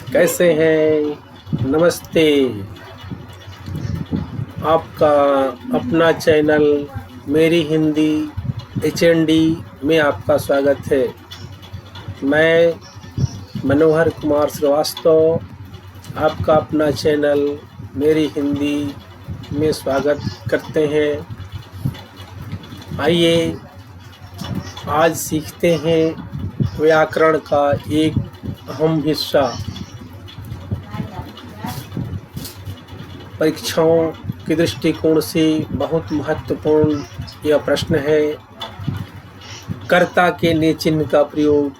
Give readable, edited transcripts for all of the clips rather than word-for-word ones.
कैसे हैं? नमस्ते। आपका अपना चैनल मेरी हिंदी HND में आपका स्वागत है। मैं मनोहर कुमार श्रीवास्तव आपका अपना चैनल मेरी हिंदी में स्वागत करते हैं। आइए आज सीखते हैं व्याकरण का एक अहम हिस्सा। परीक्षाओं के दृष्टिकोण से बहुत महत्वपूर्ण यह प्रश्न है, कर्ता के ने चिन्ह का प्रयोग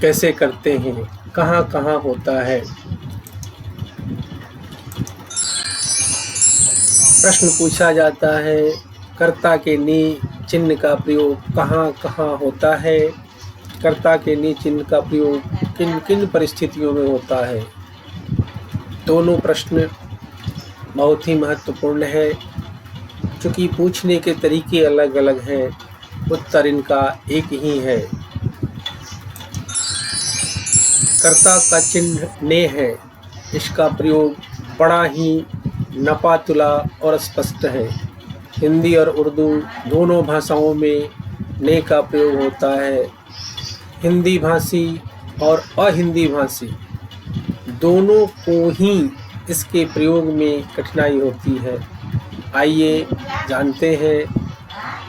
कैसे करते हैं, कहाँ कहाँ होता है। प्रश्न पूछा जाता है, कर्ता के ने चिन्ह का प्रयोग कहाँ कहाँ होता है, कर्ता के ने चिन्ह का प्रयोग किन किन परिस्थितियों में होता है। दोनों प्रश्न बहुत ही महत्वपूर्ण है। चूँकि पूछने के तरीके अलग अलग हैं, उत्तर इनका एक ही है। कर्ता का चिन्ह ने है, इसका प्रयोग बड़ा ही नपातुला और स्पष्ट है। हिंदी और उर्दू दोनों भाषाओं में ने का प्रयोग होता है। हिंदी भाषी और अहिंदी भाषी दोनों को ही इसके प्रयोग में कठिनाई होती है। आइए जानते हैं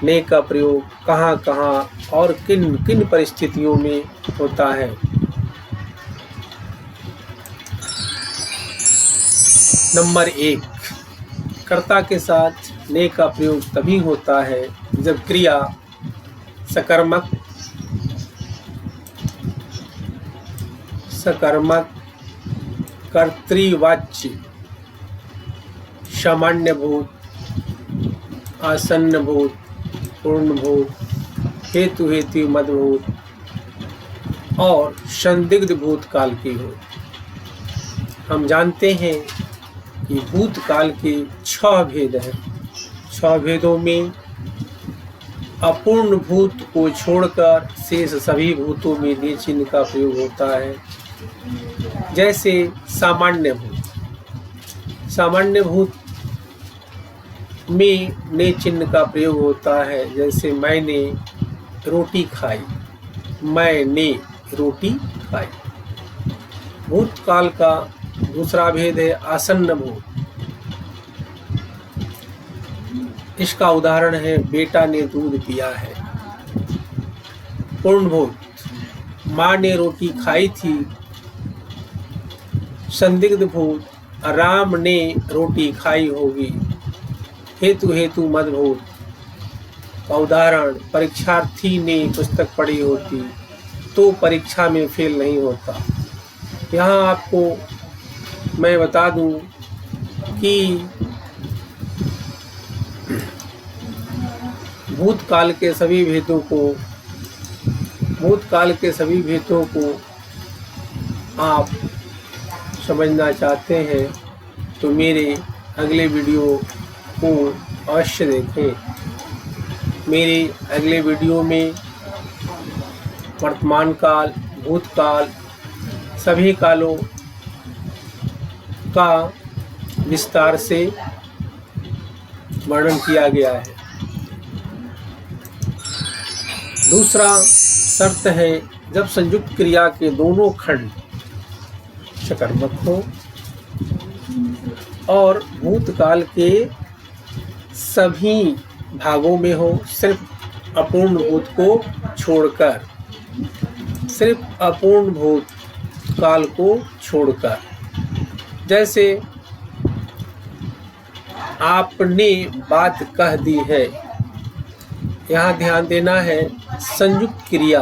ने का प्रयोग कहाँ कहाँ और किन किन परिस्थितियों में होता है। नंबर 1, कर्ता के साथ ने का प्रयोग तभी होता है जब क्रिया सकर्मक कर्तृवाच्य, सामान्यभूत, आसन्नभूत, पूर्णभूत, हेतु मदभूत और संदिग्ध भूतकाल की हो। हम जानते हैं कि भूतकाल के 6 भेद हैं। 6 भेदों में अपूर्ण भूत को छोड़कर शेष सभी भूतों में ने चिन्ह का प्रयोग होता है। जैसे सामान्य भूत में ने चिन्ह का प्रयोग होता है। जैसे मैंने रोटी खाई, मैंने रोटी खाई। भूतकाल का दूसरा भेद है आसन्न भूत। इसका उदाहरण है बेटा ने दूध पिया है। पूर्ण भूत, माँ ने रोटी खाई थी। संदिग्ध भूत, राम ने रोटी खाई होगी। हेतु मदभूत का उदाहरण परीक्षार्थी ने पुस्तक पढ़ी होती तो परीक्षा में फेल नहीं होता। यहाँ आपको मैं बता दूं कि भूतकाल के सभी भेदों को आप समझना चाहते हैं तो मेरे अगले वीडियो को अवश्य देखें। मेरे अगले वीडियो में वर्तमान काल, भूतकाल, सभी कालों का विस्तार से वर्णन किया गया है। दूसरा शर्त है जब संयुक्त क्रिया के दोनों खंड सकर्मक हो और भूतकाल के सभी भागों में हो, सिर्फ अपूर्ण भूत को छोड़कर, सिर्फ अपूर्ण भूतकाल को छोड़कर। जैसे आपने बात कह दी है, यहाँ ध्यान देना है। संयुक्त क्रिया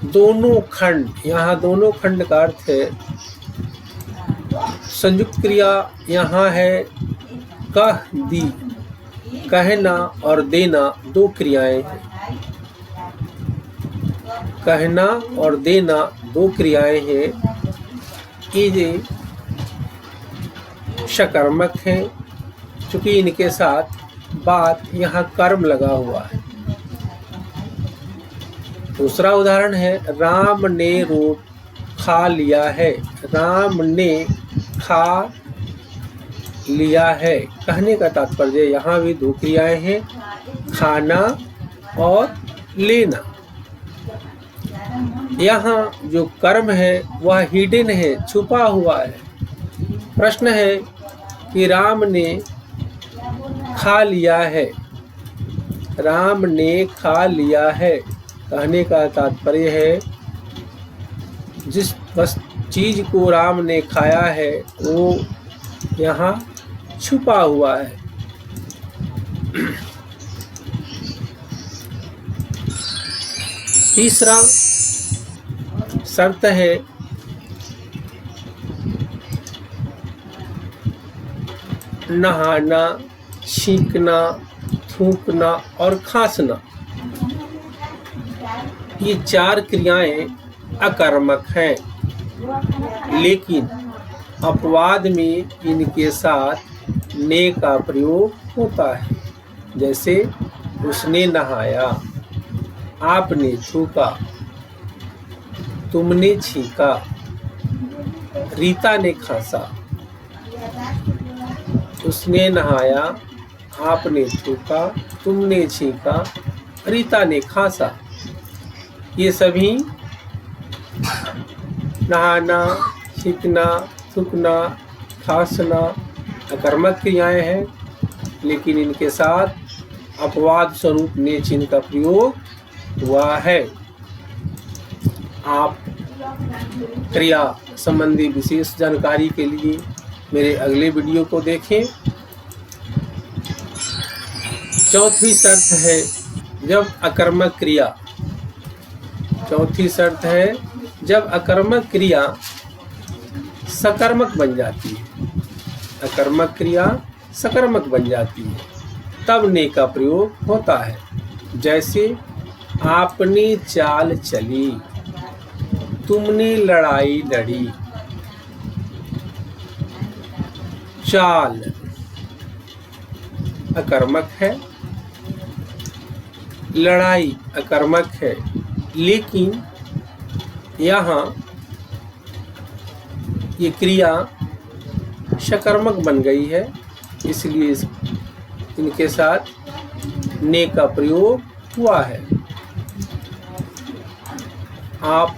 दोनों खंड, यहाँ दोनों खंड का अर्थ है संयुक्त क्रिया यहाँ है कह दी, कहना और देना दो क्रियाएं हैं। कहना और देना दो क्रियाएं हैं। ये सकर्मक हैं, चूँकि इनके साथ बात यहाँ कर्म लगा हुआ है। दूसरा उदाहरण है राम ने रोट खा लिया है। राम ने खा लिया है। कहने का तात्पर्य यहाँ भी दो क्रियाएं हैं, खाना और लेना। यहाँ जो कर्म है वह हिडन है, छुपा हुआ है। प्रश्न है कि राम ने खा लिया है। राम ने खा लिया है कहने का तात्पर्य है जिस चीज को राम ने खाया है वो यहाँ छुपा हुआ है। तीसरा शर्त है नहाना, छींकना, थूकना और खांसना। ये चार क्रियाएं अकर्मक हैं, लेकिन अपवाद में इनके साथ ने का प्रयोग होता है। जैसे उसने नहाया, आपने थूका, तुमने छींका, रीता ने खांसा। उसने नहाया, आपने थूका, तुमने छींका, रीता ने खांसा। ये सभी नहाना, छींकना, थूकना, खांसना अकर्मक क्रियाएं हैं, लेकिन इनके साथ अपवाद स्वरूप ने चिन्ह का प्रयोग हुआ है। आप क्रिया संबंधी विशेष जानकारी के लिए मेरे अगले वीडियो को देखें। चौथी शर्त है जब अकर्मक क्रिया जब अकर्मक क्रिया सकर्मक बन जाती है। अकर्मक क्रिया सकर्मक बन जाती है तब ने का प्रयोग होता है। जैसे आपने चाल चली, तुमने लड़ाई लड़ी। चाल अकर्मक है, लड़ाई अकर्मक है, लेकिन यहाँ ये क्रिया सकर्मक बन गई है, इसलिए इनके साथ ने का प्रयोग हुआ है। आप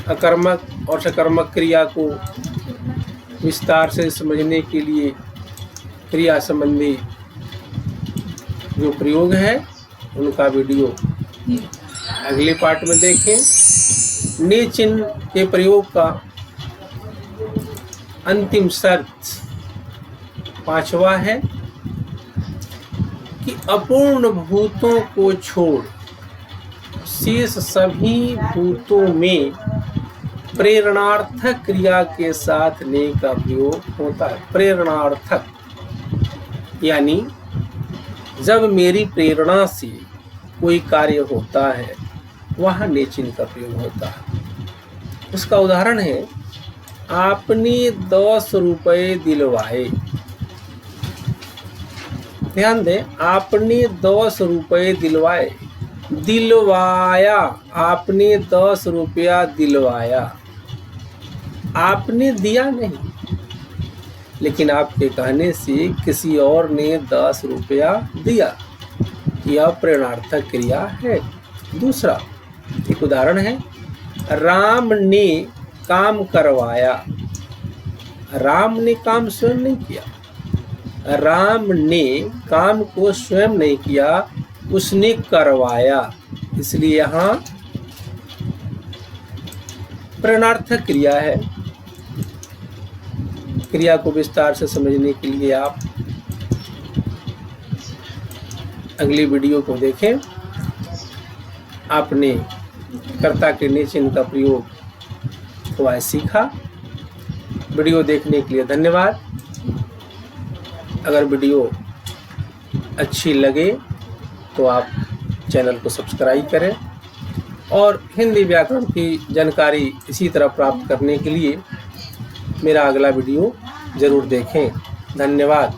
अकर्मक और सकर्मक क्रिया को विस्तार से समझने के लिए क्रिया संबंधी जो प्रयोग है उनका वीडियो अगले पार्ट में देखें। ने चिन्ह के प्रयोग का अंतिम शर्त पांचवा है कि अपूर्ण भूतों को छोड़ शेष सभी भूतों में प्रेरणार्थक क्रिया के साथ ने का प्रयोग होता है। प्रेरणार्थक यानी जब मेरी प्रेरणा से कोई कार्य होता है वहाँ ने चिन्ह का प्रयोग होता है। उसका उदाहरण है आपने 10 रुपए दिलवाए। ध्यान दें, आपने 10 रुपए दिलवाए। दिलवाया, आपने 10 रुपया दिलवाया। आपने दिया नहीं, लेकिन आपके कहने से किसी और ने 10 रुपया दिया। यह प्रेरणार्थक क्रिया है। दूसरा एक उदाहरण है राम ने काम करवाया। राम ने काम स्वयं नहीं किया। राम ने काम को स्वयं नहीं किया, उसने करवाया, इसलिए यहाँ प्रेरणार्थक क्रिया है। क्रिया को विस्तार से समझने के लिए आप अगली वीडियो को देखें। आपने कर्ता के ने चिन्ह का प्रयोग हुआ सीखा। वीडियो देखने के लिए धन्यवाद। अगर वीडियो अच्छी लगे तो आप चैनल को सब्सक्राइब करें और हिंदी व्याकरण की जानकारी इसी तरह प्राप्त करने के लिए मेरा अगला वीडियो ज़रूर देखें। धन्यवाद।